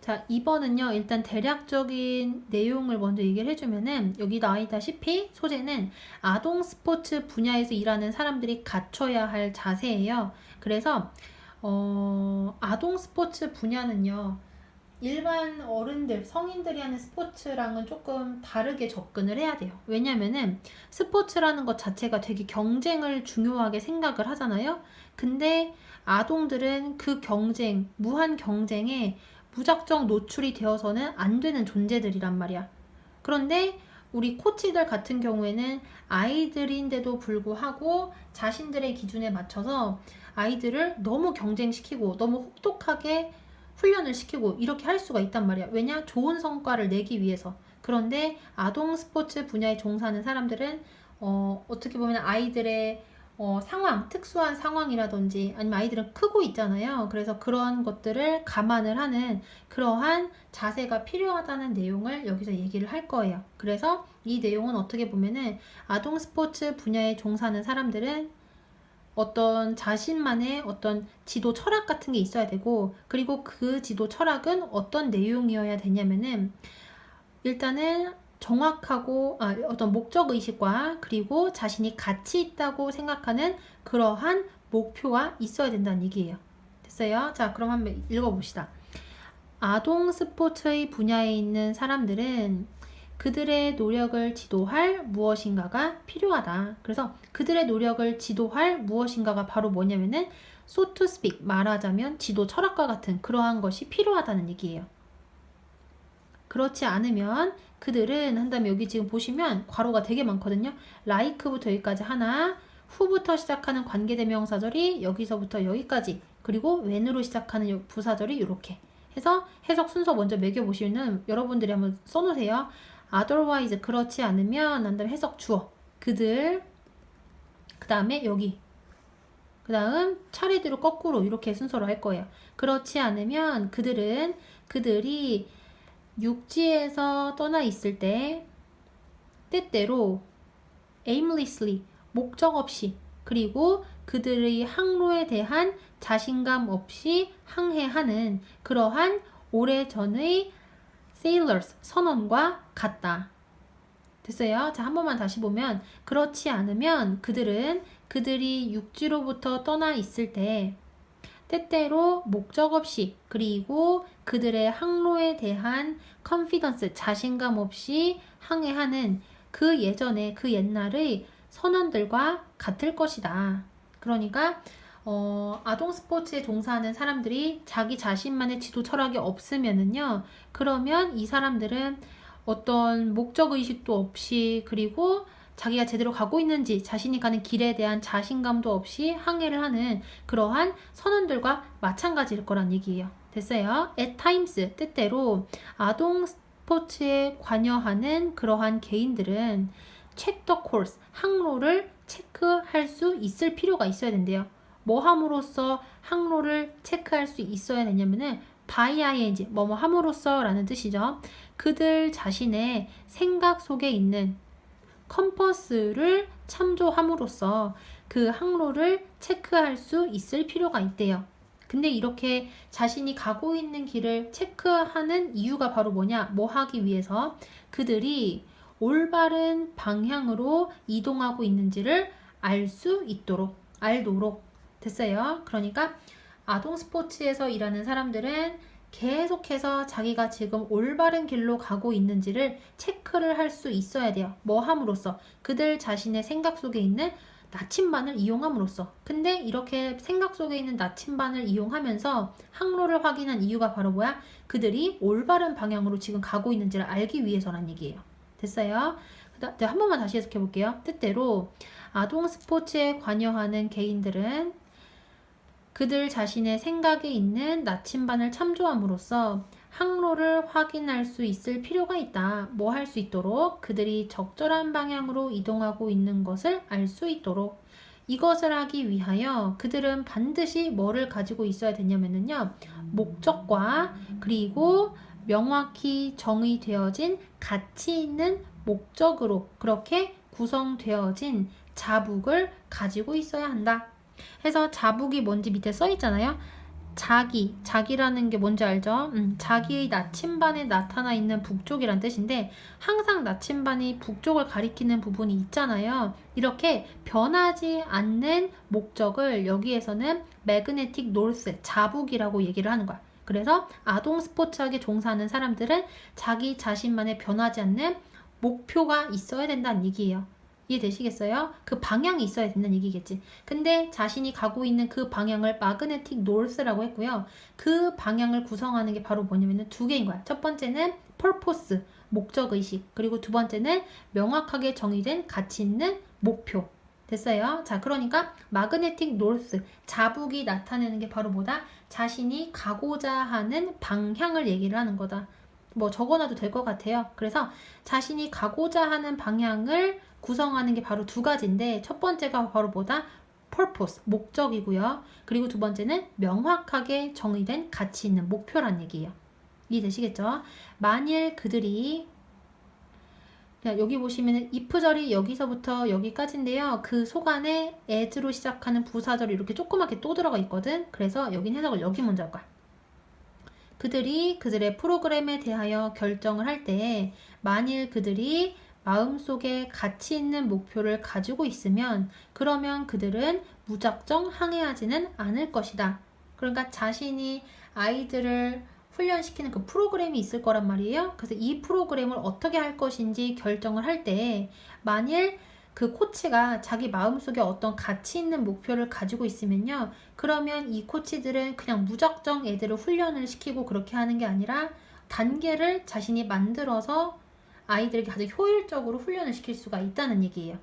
자, 2번은요, 일단 대략적인 내용을 먼저 얘기를 해주면은, 여기 나와 있다시피 소재는 아동 스포츠 분야에서 일하는 사람들이 갖춰야 할 자세예요. 그래서, 아동 스포츠 분야는요, 일반 어른들, 성인들이 하는 스포츠랑은 조금 다르게 접근을 해야 돼요. 왜냐면은 스포츠라는 것 자체가 되게 경쟁을 중요하게 생각을 하잖아요. 근데 아동들은 그 경쟁, 무한 경쟁에 무작정 노출이 되어서는 안 되는 존재들이란 말이야. 그런데 우리 코치들 같은 경우에는 아이들인데도 불구하고 자신들의 기준에 맞춰서 아이들을 너무 경쟁시키고 너무 혹독하게 훈련을 시키고 이렇게 할 수가 있단 말이야. 왜냐? 좋은 성과를 내기 위해서. 그런데 아동 스포츠 분야에 종사하는 사람들은 어떻게 보면 아이들의 상황, 특수한 상황이라든지 아니면 아이들은 크고 있잖아요. 그래서 그런 것들을 감안을 하는 그러한 자세가 필요하다는 내용을 여기서 얘기를 할 거예요. 그래서 이 내용은 어떻게 보면은 아동 스포츠 분야에 종사하는 사람들은 어떤 자신만의 어떤 지도 철학 같은 게 있어야 되고, 그리고 그 지도 철학은 어떤 내용이어야 되냐면은 일단은 정확하고 어떤 목적 의식과 그리고 자신이 가치 있다고 생각하는 그러한 목표가 있어야 된다는 얘기예요. 됐어요? 자, 그럼 한번 읽어봅시다. 아동 스포츠의 분야에 있는 사람들은 그들의 노력을 지도할 무엇인가가 필요하다. 그래서 그들의 노력을 지도할 무엇인가가 바로 뭐냐면은 so to speak, 말하자면 지도 철학과 같은 그러한 것이 필요하다는 얘기예요. 그렇지 않으면 그들은 한 다음에 여기 지금 보시면 괄호가 되게 많거든요. like부터 여기까지 하나, who부터 시작하는 관계대명사절이 여기서부터 여기까지, 그리고 when으로 시작하는 부사절이 이렇게 해서 해석 순서 먼저 매겨보시면 여러분들이 한번 써놓으세요. otherwise, 그렇지 않으면, 난 다음에 해석 주어, 그들, 그 다음에 여기, 그 다음 차례대로 거꾸로 이렇게 순서로 할 거예요. 그렇지 않으면 그들이 육지에서 떠나 있을 때 때때로 aimlessly, 목적 없이, 그리고 그들의 항로에 대한 자신감 없이 항해하는 그러한 오래전의 sailors, 선원과 같다. 됐어요? 자, 한 번만 다시 보면, 그렇지 않으면 그들이 육지로부터 떠나 있을 때 때때로 목적 없이, 그리고 그들의 항로에 대한 confidence, 자신감 없이 항해하는 그 예전에, 그 옛날의 선원들과 같을 것이다. 그러니까 아동 스포츠에 종사하는 사람들이 자기 자신만의 지도 철학이 없으면은요, 그러면 이 사람들은 어떤 목적 의식도 없이, 그리고 자기가 제대로 가고 있는지 자신이 가는 길에 대한 자신감도 없이 항해를 하는 그러한 선원들과 마찬가지일 거란 얘기예요. 됐어요? At times, 때때로 아동 스포츠에 관여하는 그러한 개인들은 check the course, 항로를 체크할 수 있을 필요가 있어야 된대요. 뭐 함으로써 항로를 체크할 수 있어야 되냐면은 by ing, 뭐뭐 함으로써 라는 뜻이죠. 그들 자신의 생각 속에 있는 컴퍼스를 참조함으로써 그 항로를 체크할 수 있을 필요가 있대요. 근데 이렇게 자신이 가고 있는 길을 체크하는 이유가 바로 뭐냐? 뭐 하기 위해서? 그들이 올바른 방향으로 이동하고 있는지를 알도록 됐어요. 그러니까 아동 스포츠에서 일하는 사람들은 계속해서 자기가 지금 올바른 길로 가고 있는지를 체크를 할 수 있어야 돼요. 뭐 함으로써? 그들 자신의 생각 속에 있는 나침반을 이용함으로써. 근데 이렇게 생각 속에 있는 나침반을 이용하면서 항로를 확인한 이유가 바로 뭐야? 그들이 올바른 방향으로 지금 가고 있는지를 알기 위해서란 얘기예요. 됐어요? 한 번만 다시 해석해 볼게요. 뜻대로 아동 스포츠에 관여하는 개인들은 그들 자신의 생각에 있는 나침반을 참조함으로써 항로를 확인할 수 있을 필요가 있다. 뭐 할 수 있도록? 그들이 적절한 방향으로 이동하고 있는 것을 알 수 있도록. 이것을 하기 위하여 그들은 반드시 뭐를 가지고 있어야 되냐면요. 목적과 그리고 명확히 정의되어진 가치 있는 목적으로 그렇게 구성되어진 자북을 가지고 있어야 한다. 해서 자북이 뭔지 밑에 써 있잖아요. 자기라는 게 뭔지 알죠? 자기의 나침반에 나타나 있는 북쪽이란 뜻인데 항상 나침반이 북쪽을 가리키는 부분이 있잖아요. 이렇게 변하지 않는 목적을 여기에서는 매그네틱 노스, 자북이라고 얘기를 하는 거야. 그래서 아동 스포츠학에 종사하는 사람들은 자기 자신만의 변하지 않는 목표가 있어야 된다는 얘기예요. 이해되시겠어요? 그 방향이 있어야 된다는 얘기겠지. 근데 자신이 가고 있는 그 방향을 마그네틱 노스라고 했고요. 그 방향을 구성하는 게 바로 뭐냐면 두 개인 거야. 첫 번째는 purpose, 목적의식. 그리고 두 번째는 명확하게 정의된 가치 있는 목표. 됐어요? 자, 그러니까 마그네틱 노스, 자북이 나타내는 게 바로 뭐다? 자신이 가고자 하는 방향을 얘기를 하는 거다. 뭐 적어놔도 될 것 같아요. 그래서 자신이 가고자 하는 방향을 구성하는 게 바로 두 가지인데 첫 번째가 바로 뭐다? purpose, 목적이고요. 그리고 두 번째는 명확하게 정의된 가치 있는 목표란 얘기예요. 이해되시겠죠? 만일 그들이 여기 보시면은 if절이 여기서부터 여기까지인데요. 그 속안에 as로 시작하는 부사절이 이렇게 조그맣게 또 들어가 있거든. 그래서 여긴 해석을 여기 먼저 할 거야. 그들이 그들의 프로그램에 대하여 결정을 할 때 만일 그들이 마음속에 가치 있는 목표를 가지고 있으면 그러면 그들은 무작정 항해하지는 않을 것이다. 그러니까 자신이 아이들을 훈련시키는 그 프로그램이 있을 거란 말이에요. 그래서 이 프로그램을 어떻게 할 것인지 결정을 할 때 만일 그 코치가 자기 마음속에 어떤 가치 있는 목표를 가지고 있으면요. 그러면 이 코치들은 그냥 무작정 애들을 훈련을 시키고 그렇게 하는 게 아니라 단계를 자신이 만들어서 아이들에게 아주 효율적으로 훈련을 시킬 수가 있다는 얘기예요.